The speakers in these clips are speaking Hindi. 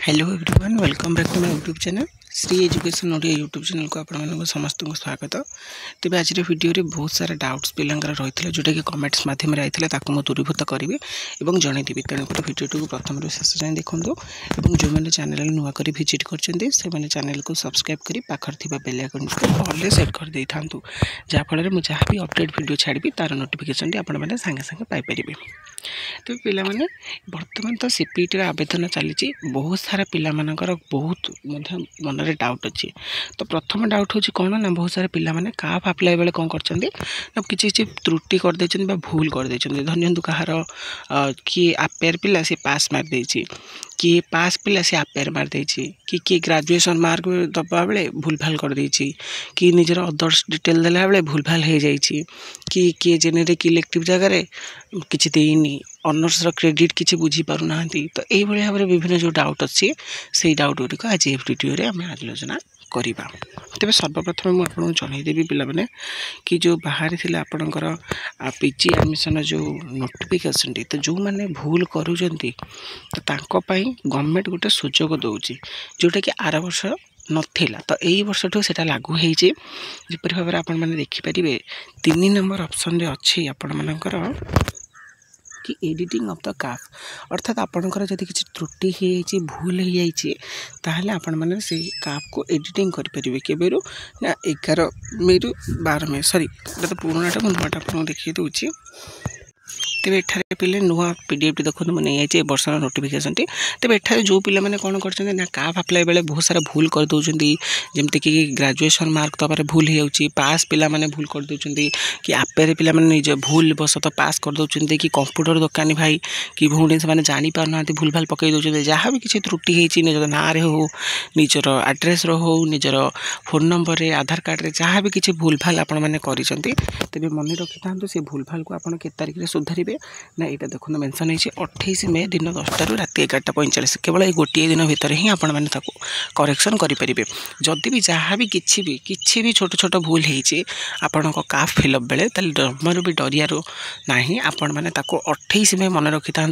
Hello everyone, welcome back to my YouTube channel Shri education Odia YouTube channel को आप समस्त को स्वागत। तेज आज वीडियो रे बहुत सारा डाउट्स पिलांकर रही जोटा कि कमेंट्स माध्यम आइए ताकू दूरीभूत करी और जनईदेवी। तेणुकर वीडियो को प्रथम शेष जाए देखूँ और जो मैंने चैनल नुआ कर विजिट कर चैनल को सब्सक्राइब कर पाखर बेल आइकन को ऑल सेट कर दे था, जहाँफल मुझे जहाँ भी अपडेट वीडियो छाड़ी तार नोटिफिकेशन आपने सागे सागे पाइपर। तो पिला माने वर्तमान तो सीपीटी आवेदन चली बहुत सारा पिला मानकर बहुत मन में डाउट अच्छी। तो प्रथम डाउट हूँ कौन ना बहुत सारा पिला माने काफ अप्लाई बेले कौन कर किसी त्रुटि करदे भूल करदे धरनियंतु कहार किए आपेयर पिला से पास मार देछि, किए पास पिला से आपेयर मार देछि, कि किए ग्रेजुएशन मार्क दबा बेले भूल भाल कर देछि, कि निजर अदर्स डिटेल देला बेले भूल भाल हो जाइछि, कि किए जेनेरिक इलेक्टिव जगह किछि देइनी ऑनर्स क्रेडिट किसी बुझी पार ना। तो यही भाव में विभिन्न जो डाउट अच्छी से डाउट गुड़िक आज वीडियो आम आलोचना करवा। तेज सर्वप्रथम मुझे आपको जनईदेवी पे कि जो बाहर थी आपणकर पीजी एडमिशन जो नोटिफिकेशन तो जो मैंने भूल करूँ तो गवर्नमेंट गोटे सुजोग दौर जोटा कि आर वर्ष नथिला। तो यही वर्ष से लागू होपर भाव में आपण मैंने देखिपारे 3 नंबर ऑप्शन रे अच्छी आपण मानकर कि एडिटिंग ऑफ द काफ, अर्थात आपणकर जब किसी त्रुटि हो भूल हो जाए आपण मैंने से काफ को एडिटिंग करेंगे केबेरु ना 11 मई रु 12 मई सॉरी तो पुराणाटा मुझे नुआटा आपको देखिए दूसरी। तेज एठारे पिले नुआ पीडीएफ देखो मुझे नहीं वर्ष नोटिफिकेशन टी। तेज एठारे जो पिला मैंने कौन कर काफ अप्लाई बेले बहुत सारा भूल कर दौरान जमती कि ग्रेजुएशन मार्क दबार भूल हो पास पिला माने भूल कर दौरान कि आपेरे पिला माने निज भूल बसत पास कर दौरान कि कंप्यूटर दुकानी भाई कि भौणी से जानी पार ना भूल भाल पकई दौरान जहाँ भी किसी त्रुटि होती निज ना हो निजर आड्रेस हो निजर फोन नंबर रे आधार कार्ड रे जहाँ भी किसी भूल भाल आपण मैंने करेंगे तेज मन रखी था से भूल भाल को आप के तारीख में सुधारे ना। यहाँ देखो मेंशन है 28 मई दिन 10 टा रात 11:45 केवल ये गोटे दिन भितर ही आपण मैंने करेक्शन करेंगे। जदि भी जहाँ भी किसी भी छोट छोट भूल होती आपण काफ फिलअप बेले जमार भी डरियार ना। आपण मैंने 28 मई मन रखी था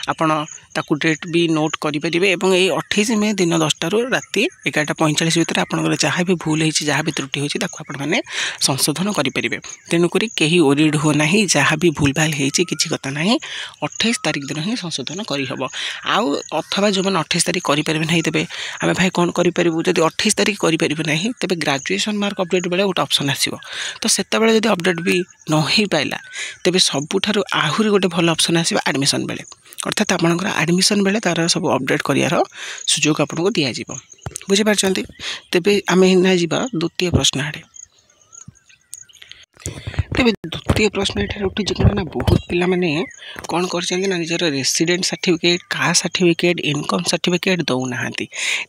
आपण डेट भी नोट करेंगे। 28 मई दिन 10 टा रात 11:45 भितर आप जहाँ भी भूल होती जहाँ भी त्रुटि होती आपने संशोधन करेंगे। तेणुक कहीं ओरिड हो ना, जहाँ भी भूल भाल होती किसी कथा ना 28 तारीख दिन ही संशोधन करहब। आउ अथवा जो मैंने 28 तारीख करेंगे ना तेज आम भाई कौन करूँ जब 28 तारीख करेंगे ना तेज ग्रेजुएशन मार्क अपडेट बेले गोटे ऑप्शन आसो। तो सेतबेले जब अपडेट भी न हो पाला तेज सबुठार आहरी गोटे भल ऑप्शन आसो एडमिशन बेले, अर्थात आपंकर एडमिशन बेले तार सब अपडेट करार सुजोग आपको दिज्व। बुझीपार तेज आम ना जा द्वितीय प्रश्न आड़े। तेज द्वितीय प्रश्न ये उठी कौन ना बहुत पिला माने कौन कर निजर resident certificate caste certificate income certificate दौना।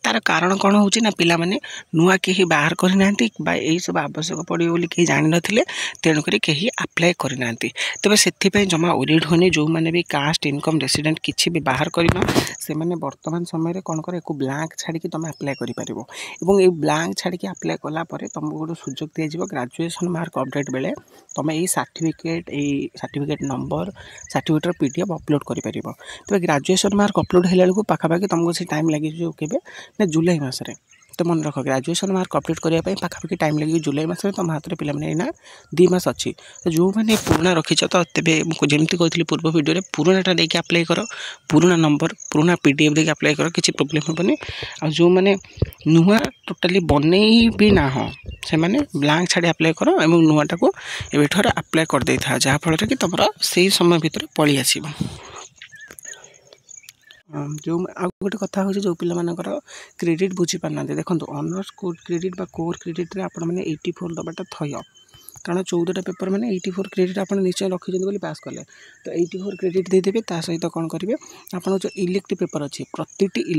तार कारण कौन हो पिला माने नुआ कहीं बाहर करना यही सब आवश्यक पड़े बोली कहीं जान नथिले तेणुक कहीं अप्लाई करना। तेज से जमा ओरिड होनी जो मैंने भी कास्ट इनकम रेसिडेंट किसी भी बाहर करना से वर्तमान समय कौन कर ब्लांक छाड़ी तुम अप्लाई कर ये ब्लांक छाड़ी अप्लाई कलापर तुमको गोटे सुजोग दिज्व ग्रेजुएशन मार्क अपडेट बेले तुम यही certificate number certificate PDF upload कर। तो ग्रेजुएशन मार्क अपलोड होगा पाखापाखि तुमको से टाइम लगे केबे ना जुलाई मासरे। तो मन रख ग्रेजुएशन मार्क अपडेट करने पाखापाखि टाइम लगे जुलाई मास तुम हाथ में पे ना 2 मास अच्छी। तो जो मैंने पुराना रखीच तो तेज जमी कहती पूर्व वीडियो पुराणाटा देके अप्लाई कर पुराना नंबर पुराना पीडीएफ देके अप्लाई कर किसी प्रोब्लेम हेनी। आ जो मैंने नुआ टोटाली बनई भी ना हो से मैंने ब्लांक छाड़ी अप्लाई कर और नुआटा को एवं अप्लाई कर दे था जहाँफल कि तुम से समय भितर पलि आस। जो आ गोटे कथा हो जो पिला मानकर क्रेडिट बुझी पारना देखो ऑनर्स क्रेडिट कोर क्रेडिट आप 84 दबाटा थय कारण 14टा पेपर मैंने 84 क्रेडिट आप निश्चय रखी बोली पास कले। तो 84 क्रेडिट देदेवे ता सहित कौन करेंगे आप जो इलेक्टिव पेपर अच्छी प्रतिटी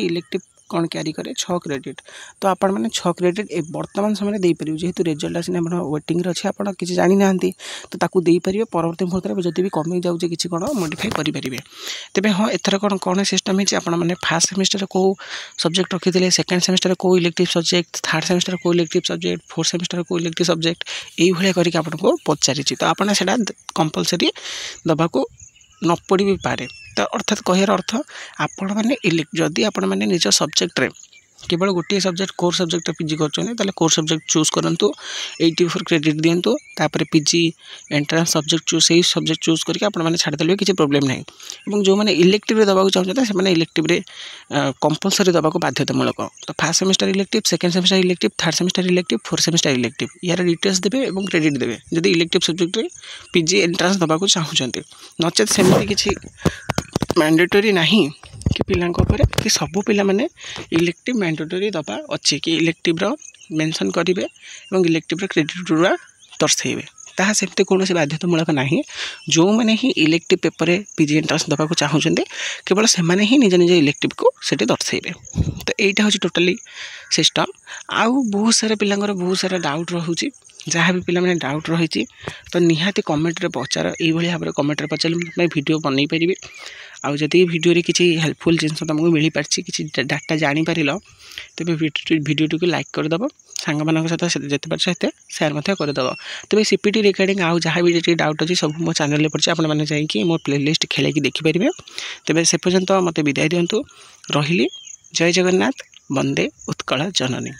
इलेक्टिव कौन क्यारी करे 6 क्रेडिट। तो आपण मैंने 6 क्रेडिट वर्तमान समय दे पारे जेहेतु रिजल्ट आसी वेटिंग अच्छे आप किसी जानी ना तो ताकू दे पारे परवर्ती मुहूर्त में जब भी कमी जाऊे किसी कौन मॉडिफाई करेंगे। तेज हाँ एथर कौन कौन सिस्टम है फास्ट सेमिस्टर को सब्जेक्ट रखी सेकेंड सेमिस्टर को इलेक्टिव सब्जेक्ट थर्ड सेमिस्टर को इलेक्टिव सब्जेक्ट फोर्थ सेमिस्टर को इलेक्टिव सब्जेक्ट यही करके आपको पचारि। तो आपड़ा कंपलसरी दबा को न पड़ भी पारे तो अर्थात कहर अर्थ आपण मैंने जदि आपण मैंने निज सब्जेक्ट केवल गोटे सब्जेक्ट कोर सब्जेक्ट पीजी कर कोर सब्जेक्ट चूज करूँ 84 क्रेडिट दिंतु तापर पीजी एंट्रांस सब्जेक्ट चूज से सब्जेक्ट चूज करके आपने छाड़देले किसी प्रोब्लेम ना जो मैंने इलेक्टिव दबाक चाहते हैं इलेक्टिव कंपलसरी दबाक बाध्यतामूलक तो first semester elective second semester elective third semester elective fourth semester elective यार डिटेल्स देवे और क्रेडिट देवे जदि इलेक्टिव सब्जेक्ट पीजी एंट्रांस दबाक चाहते नचेत सेमती किसी मैंडेटरी नहीं कि पिला कि सबू पिला माने इलेक्टिव मैंडेटरी दबा अच्छी कि इलेक्टिव मेंशन करेंगे और इलेक्टिव क्रेडिट दर्शाइबे ताहा सेमती कौन बाध्यतामूलक ना जो मैंने ही इलेक्टिव पेपर पीजी एंट्रांस दबाक चाहते केवल से ही निज निज इलेक्टिव को सेठी दर्शाइबे तो यहाँ हूँ टोटाली सिस्टम आउ बहुत सारा पिलांगर बहुत सारा डाउट रोचे जहाँ भी पिला माने डाउट रही तो निहाती कमेंट पचार ये भाव में कमेंट पचार मैं वीडियो बनई पारि आउ जदि वीडियो रे किसी हेल्पफुल जिनस तुमको मिल पार्टी किसी डाटा जापर तेज वीडियो को लाइक करदेव सांग मान सहित जिते पार्छ से सेयार करदेव तेज सीपीटी रिगार्डिंग आउ जहाँ भी डाउट अच्छी सब मो चैनल पड़े आपने जाकि मो प्लेलिस्ट खेल देखिपारे तेज से पर्यंत मत विदाय दिंतु रही जय जगन्नाथ वंदे उत्कल जननी।